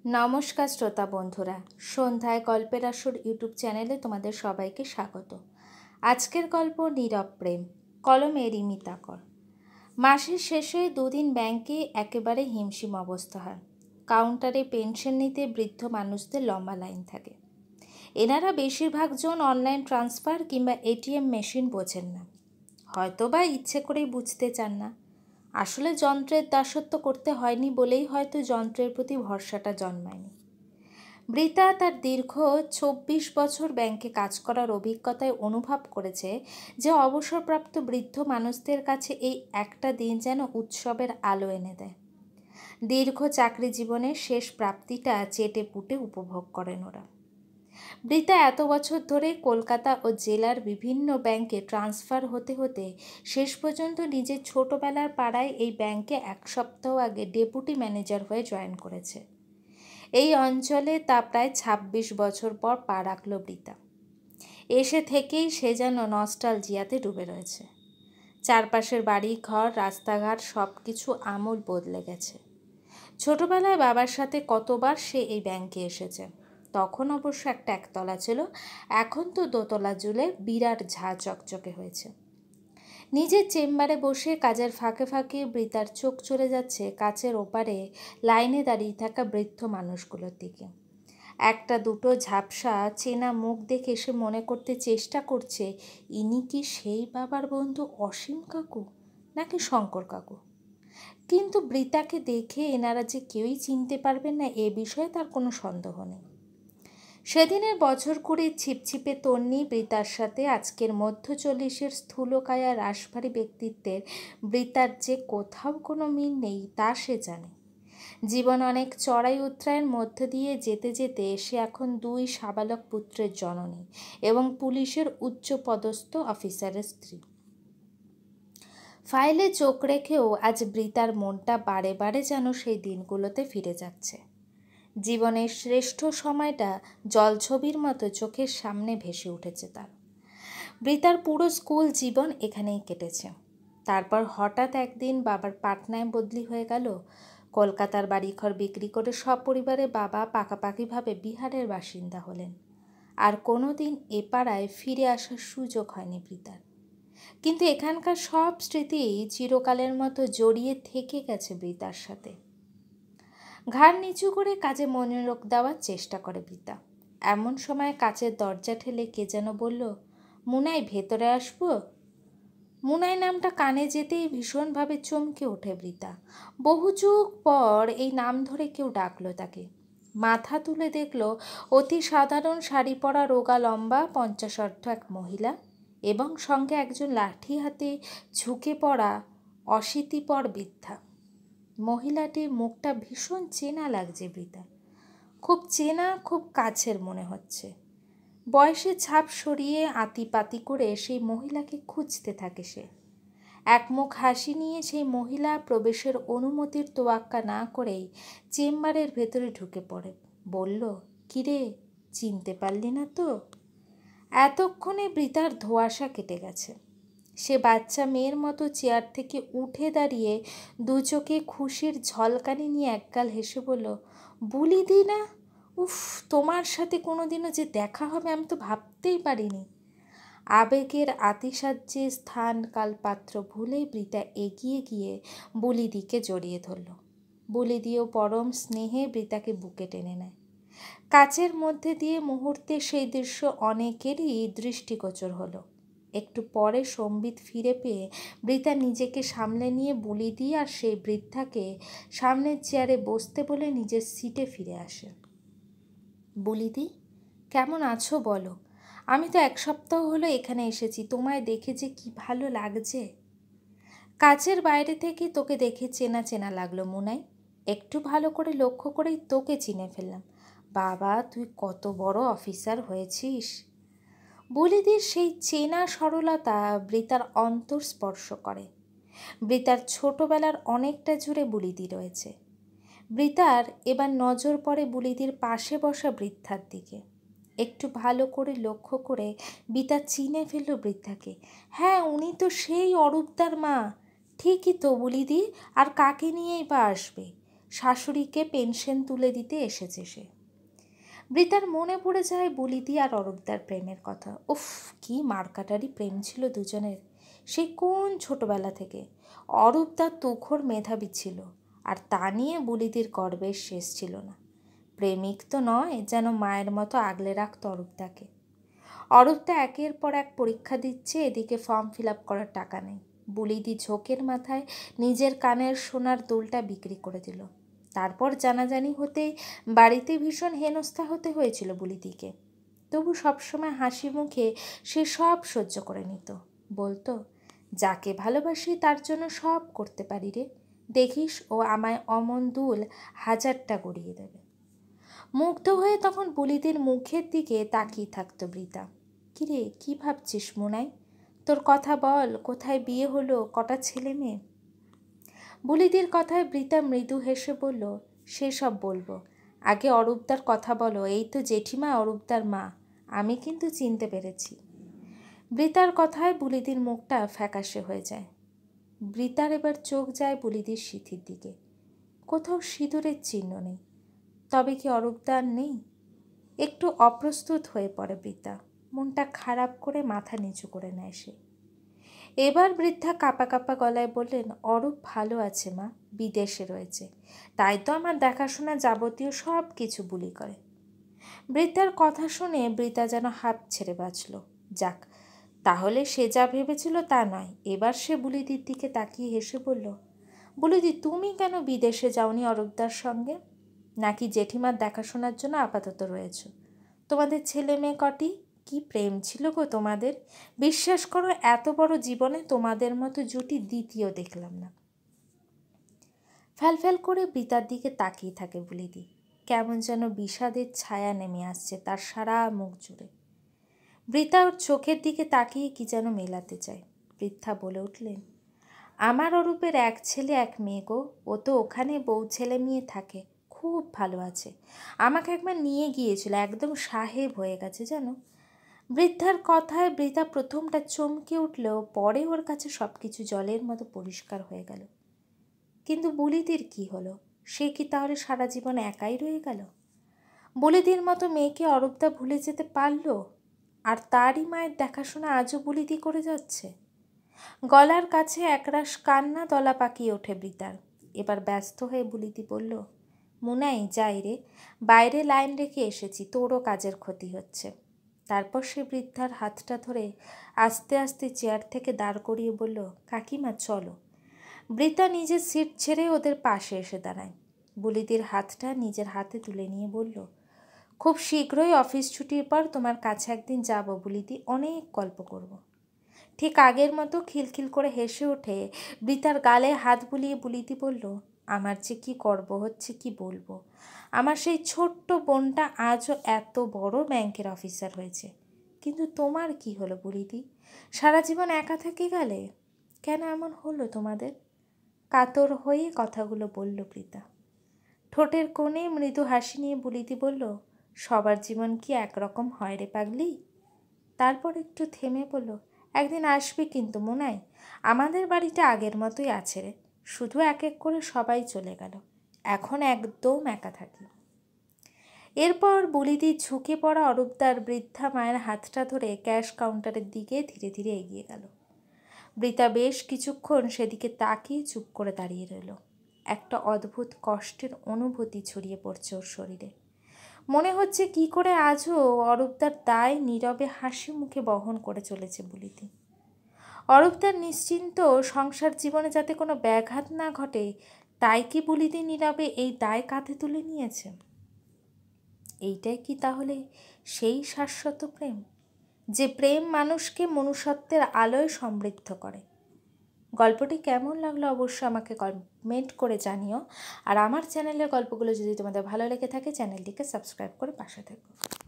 নমস্কার শ্রোতা বন্ধুরা, সন্ধ্যায় গল্পের আসর ইউটিউব চ্যানেলে তোমাদের সবাইকে স্বাগত। আজকের গল্প নীরব প্রেম, কলমে রিমিতা কর। মাসের শেষে দুদিন ব্যাংকে একেবারে হিমশিম অবস্থা হয়। কাউন্টারে পেনশন নিতে বৃদ্ধ মানুষদের লম্বা লাইন থাকে। এনারা বেশিরভাগ জন অনলাইন ট্রান্সফার কিংবা এটিএম মেশিন বোঝেন না, হয়তো বা ইচ্ছে করেই বুঝতে চান না। আসলে যন্ত্রের দাসত্ব করতে হয়নি বলেই হয়তো যন্ত্রের প্রতি ভরসাটা জন্মায়নি। বৃতা তার দীর্ঘ ২৪ বছর ব্যাংকে কাজ করার অভিজ্ঞতায় অনুভব করেছে যে অবসরপ্রাপ্ত বৃদ্ধ মানুষদের কাছে এই একটা দিন যেন উৎসবের আলো এনে দেয়। দীর্ঘ চাকরি জীবনের শেষ প্রাপ্তিটা চেটে পুটে উপভোগ করেন ওরা। বৃতা এত বছর ধরে কলকাতা ও জেলার বিভিন্ন ব্যাংকে ট্রান্সফার হতে হতে শেষ পর্যন্ত নিজের ছোটবেলার পাড়ায় এই ব্যাংকে এক সপ্তাহ আগে ডেপুটি ম্যানেজার হয়ে জয়েন করেছে। এই অঞ্চলে তা প্রায় ২৬ বছর পর পা রাখল বৃতা। এসে থেকেই সে যেন নস্টালজিয়াতে ডুবে রয়েছে। চারপাশের বাড়ি ঘর রাস্তাঘাট সব কিছু আমূল বদলে গেছে। ছোটবেলায় বাবার সাথে কতবার সে এই ব্যাংকে এসেছে। তখন অবশ্য একটা একতলা ছিল, এখন তো দোতলা জুড়ে বিরাট ঝাঁ চকচকে হয়েছে। নিজের চেম্বারে বসে কাজের ফাঁকে ফাঁকে বৃতার চোখ চলে যাচ্ছে কাচের ওপারে লাইনে দাঁড়িয়ে থাকা বৃদ্ধ মানুষগুলোর দিকে। একটা দুটো ঝাপসা চেনা মুখ দেখে সে মনে করতে চেষ্টা করছে, ইনি কি সেই বাবার বন্ধু অসীম কাকু নাকি শঙ্কর কাকু। কিন্তু বৃতাকে দেখে এনারা যে কেউই চিনতে পারবেন না এ বিষয়ে তার কোনো সন্দেহ নেই। সেদিনের বছর কুড়ির ছিপছিপে তন্নি বৃতার সাথে আজকের মধ্য ৪০-এর স্থূলকায়া রাশভারী ব্যক্তিত্বের বৃতার যে কোথাও কোনো মিল নেই তা সে জানে। জীবন অনেক চড়াই উৎরাইয়ের মধ্য দিয়ে যেতে যেতে সে এখন ২ সাবালক পুত্রের জননী এবং পুলিশের উচ্চপদস্থ অফিসারের স্ত্রী। ফাইলে চোখ রেখেও আজ বৃতার মনটা বারে বারে যেন সেই দিনগুলোতে ফিরে যাচ্ছে। জীবনের শ্রেষ্ঠ সময়টা জলছবির মতো চোখের সামনে ভেসে উঠেছে তার। বৃতার পুরো স্কুল জীবন এখানেই কেটেছে। তারপর হঠাৎ একদিন বাবার পাটনায় বদলি হয়ে গেল। কলকাতার বাড়িঘর বিক্রি করে সপরিবারে বাবা পাকাপাকিভাবে বিহারের বাসিন্দা হলেন। আর কোনো দিন এ পাড়ায় ফিরে আসার সুযোগ হয়নি বৃতার। কিন্তু এখানকার সব স্মৃতি চিরকালের মতো জড়িয়ে থেকে গেছে বৃতার সাথে। ঘাড় নিচু করে কাজে মনোযোগ দেওয়ার চেষ্টা করে বৃতা। এমন সময় কাচের দরজা ঠেলে কে যেন বলল, মুনাই ভেতরে আসবো? মুনাই নামটা কানে যেতেই ভীষণভাবে চমকে ওঠে বৃতা। বহু যুগ পর এই নাম ধরে কেউ ডাকলো তাকে। মাথা তুলে দেখল অতি সাধারণ শাড়ি পরা রোগা লম্বা ৫০ এক মহিলা এবং সঙ্গে একজন লাঠি হাতে ঝুঁকে পড়া অশীতিপর বৃদ্ধা। মহিলাটির মুখটা ভীষণ চেনা লাগছে বৃতা, খুব চেনা, খুব কাছের মনে হচ্ছে। বয়সের ছাপ সরিয়ে আতিপাতি করে সেই মহিলাকে খুঁজতে থাকে সে। একমুখ হাসি নিয়ে সেই মহিলা প্রবেশের অনুমতির তোয়াক্কা না করেই চেম্বারের ভেতরে ঢুকে পড়ে। বলল, কিরে, চিনতে পারলি না তো? এতক্ষণে বৃতার ধোঁয়াশা কেটে গেছে। সে বাচ্চা মেয়ের মতো চেয়ার থেকে উঠে দাঁড়িয়ে দু চোখে খুশির ঝলকানি নিয়ে একগাল হেসে বলল, বুলি দি না? উফ, তোমার সাথে কোনোদিনও যে দেখা হবে আমি তো ভাবতেই পারিনি। আবেগের আতিশয্যে স্থান কাল পাত্র ভুলেই বৃতা এগিয়ে গিয়ে বুলিদিকে জড়িয়ে ধরল। বুলিদিও পরম স্নেহে বৃতাকে বুকে টেনে নেয়। কাচের মধ্যে দিয়ে মুহূর্তে সেই দৃশ্য অনেকেরই দৃষ্টিগোচর হলো। একটু পরে সম্বিত ফিরে পেয়ে বৃতা নিজেকে সামলে নিয়ে বুলিদি আর সেই বৃদ্ধাকে সামনের চেয়ারে বসতে বলে নিজের সিটে ফিরে আসে। বুলিদি, কেমন আছো বলো? আমি তো ১ সপ্তাহ হলো এখানে এসেছি, তোমায় দেখে যে কি ভালো লাগছে। কাচের বাইরে থেকে তোকে দেখে চেনা চেনা লাগলো মুনাই। একটু ভালো করে লক্ষ্য করেই তোকে চিনে ফেললাম। বাবা, তুই কত বড় অফিসার হয়েছিস। বুলিদির সেই চেনা সরলতা বৃতার অন্তর স্পর্শ করে। বৃতার ছোটবেলার অনেকটা জুড়ে বুলিদি রয়েছে। বৃতার এবার নজর পড়ে বুলিদির পাশে বসা বৃদ্ধার দিকে। একটু ভালো করে লক্ষ্য করে বৃতা চিনে ফেলল বৃদ্ধাকে। হ্যাঁ, উনি তো সেই অরূপদার মা। ঠিকই তো বুলিদি, আর কাকে নিয়েই বা আসবে? শাশুড়িকে পেনশন তুলে দিতে এসেছে সে। বৃতার মনে পড়ে যায় বুলিদি আর অরূপদার প্রেমের কথা। উফ, কি মারকাটারি প্রেম ছিল দুজনের, সেই কোন ছোটবেলা থেকে। অরূপদা তুখোড় মেধাবী ছিল, আর তা নিয়ে বুলিদির গর্বের শেষ ছিল না। প্রেমিক তো নয়, যেন মায়ের মতো আগলে রাখত অরূপদাকে। অরূপদা একের পর এক পরীক্ষা দিচ্ছে, এদিকে ফর্ম ফিল আপ করার টাকা নেই। বুলিদি ঝোঁকের মাথায় নিজের কানের সোনার দুলটা বিক্রি করে দিল। তারপর জানাজানি হতেই বাড়িতে ভীষণ হেনস্থা হতে হয়েছিল বুলিদিকে। তবু সবসময় হাসি মুখে সে সব সহ্য করে নিত। বলতো, যাকে ভালোবাসি তার জন্য সব করতে পারি রে, দেখিস ও আমায় অমন দুল 1000টা গড়িয়ে দেবে। মুগ্ধ হয়ে তখন বুলিদির মুখের দিকে তাকিয়ে থাকতো বৃতা। কিরে, কি ভাবছিস মুনাই? তোর কথা বল, কোথায় বিয়ে হলো, কটা ছেলে মেয়ে? বুলিদির কথায় বৃতা মৃদু হেসে বলল, সেসব বলবো, আগে অরূপদার কথা বলো। এই তো জেঠিমা, অরূপদার মা। আমি কিন্তু চিনতে পেরেছি। বৃতার কথায় বুলিদির মুখটা ফ্যাকাশে হয়ে যায়। বৃতার এবার চোখ যায় বুলিদির সিঁথির দিকে। কোথাও সিঁদুরের চিহ্ন নেই। তবে কি অরূপদার নেই? একটু অপ্রস্তুত হয়ে পড়ে বৃতা। মনটা খারাপ করে মাথা নিচু করে নেয় সে। এবার বৃদ্ধা কাঁপা কাঁপা গলায় বললেন, অরূপ ভালো আছে মা, বিদেশে রয়েছে। তাই তো আমার দেখাশোনা যাবতীয় সব কিছু বুলি করে। বৃদ্ধার কথা শুনে বৃতা যেন হাঁপ ছেড়ে বাঁচল। যাক, তাহলে সে যা ভেবেছিল তা নয়। এবার সে বুলিদির দিকে তাকিয়ে হেসে বলল, বুলিদি, তুমি কেন বিদেশে যাওনি অরূপদার সঙ্গে? নাকি জেঠিমার দেখাশোনার জন্য আপাতত রয়েছ? তোমাদের ছেলে মেয়ে কটি? কি প্রেম ছিল গো তোমাদের! বিশ্বাস করো, এত বড় জীবনে তোমাদের মতো জুটি দ্বিতীয় দেখলাম না। ফ্যালফ্যাল করে বৃতার দিকে তাকিয়ে থাকে বুলিদি। কেমন যেন বিষাদের ছায়া নেমে আসছে তার সারা মুখ জুড়ে। বৃতা ওর চোখের দিকে তাকিয়ে কি যেন মেলাতে চায়। বৃদ্ধা বলে উঠলেন, আমার অরূপের এক ছেলে এক মেয়ে গো। ও তো ওখানে বউ ছেলে মেয়ে থাকে, খুব ভালো আছে। আমাকে একবার নিয়ে গিয়েছিল, একদম সাহেব হয়ে গেছে জানো। বৃদ্ধার কথায় বৃতা প্রথমটা চমকে উঠলেও পরে ওর কাছে সব কিছু জলের মতো পরিষ্কার হয়ে গেল। কিন্তু বুলিদির কি হলো? সে কি তাহলে সারা জীবন একাই রয়ে গেল? বুলিদির মতো মেয়েকে অরূপদা ভুলে যেতে পারল? আর তারই মায়ের দেখাশোনা আজও বুলিদি করে যাচ্ছে। গলার কাছে একরাশ কান্না দলা পাকিয়ে ওঠে বৃতার। এবার ব্যস্ত হয়ে বুলিদি বলল, মুনাই, যাই রে, বাইরে লাইন রেখে এসেছি, তোরও কাজের ক্ষতি হচ্ছে। তারপর সে বৃদ্ধার হাতটা ধরে আস্তে আস্তে চেয়ার থেকে দাঁড় করিয়ে বলল, কাকিমা চলো। বৃতা নিজের সিট ছেড়ে ওদের পাশে এসে দাঁড়ায়। বুলিদির হাতটা নিজের হাতে তুলে নিয়ে বলল, খুব শীঘ্রই অফিস ছুটির পর তোমার কাছে একদিন যাব বুলিদি, অনেক গল্প করব। ঠিক আগের মতো খিলখিল করে হেসে ওঠে বৃতার গালে হাত বুলিয়ে বুলিদি বলল, আমার যে কি গর্ব হচ্ছে কি বলবো। আমার সেই ছোট্ট বোনটা আজও এত বড় ব্যাংকের অফিসার হয়েছে। কিন্তু তোমার কি হলো বুলিদি? সারা জীবন একা থেকে গেলে। কেন এমন হলো তোমাদের? কাতর হয়ে কথাগুলো বলল বৃতা। ঠোঁটের কোণে মৃদু হাসি নিয়ে বুলিদি বলল, সবার জীবন কি একরকম হয় রে পাগলি? তারপর একটু থেমে বলল, একদিন আসবি কিন্তু মুনাই। আমাদের বাড়িটা আগের মতোই আছে রে, শুধু এক এক করে সবাই চলে গেল। এখন একদম একা থাকি। এরপর বুলিদি ঝুঁকে পড়া অরূপদার বৃদ্ধা মায়ের হাতটা ধরে ক্যাশ কাউন্টারের দিকে ধীরে ধীরে এগিয়ে গেল। বৃতা বেশ কিছুক্ষণ সেদিকে তাকিয়ে চুপ করে দাঁড়িয়ে রইল। একটা অদ্ভুত কষ্টের অনুভূতি ছড়িয়ে পড়ছে ওর শরীরে। মনে হচ্ছে কি করে আজও অরূপদার দায় নীরবে হাসি মুখে বহন করে চলেছে বুলিদি। অরূপদার নিশ্চিন্ত সংসার জীবনে যাতে কোনো ব্যাঘাত না ঘটে, তাই কি বুলিদি নীরবে এই দায় কাঁধে তুলে নিয়েছে? এইটাই কি তাহলে সেই শাশ্বত প্রেম, যে প্রেম মানুষকে মনুষ্যত্বের আলোয় সমৃদ্ধ করে? গল্পটি কেমন লাগলো অবশ্যই আমাকে কমেন্ট করে জানিও। আর আমার চ্যানেলের গল্পগুলো যদি তোমাদের ভালো লেগে থাকে, চ্যানেলটিকে সাবস্ক্রাইব করে পাশে থেকো।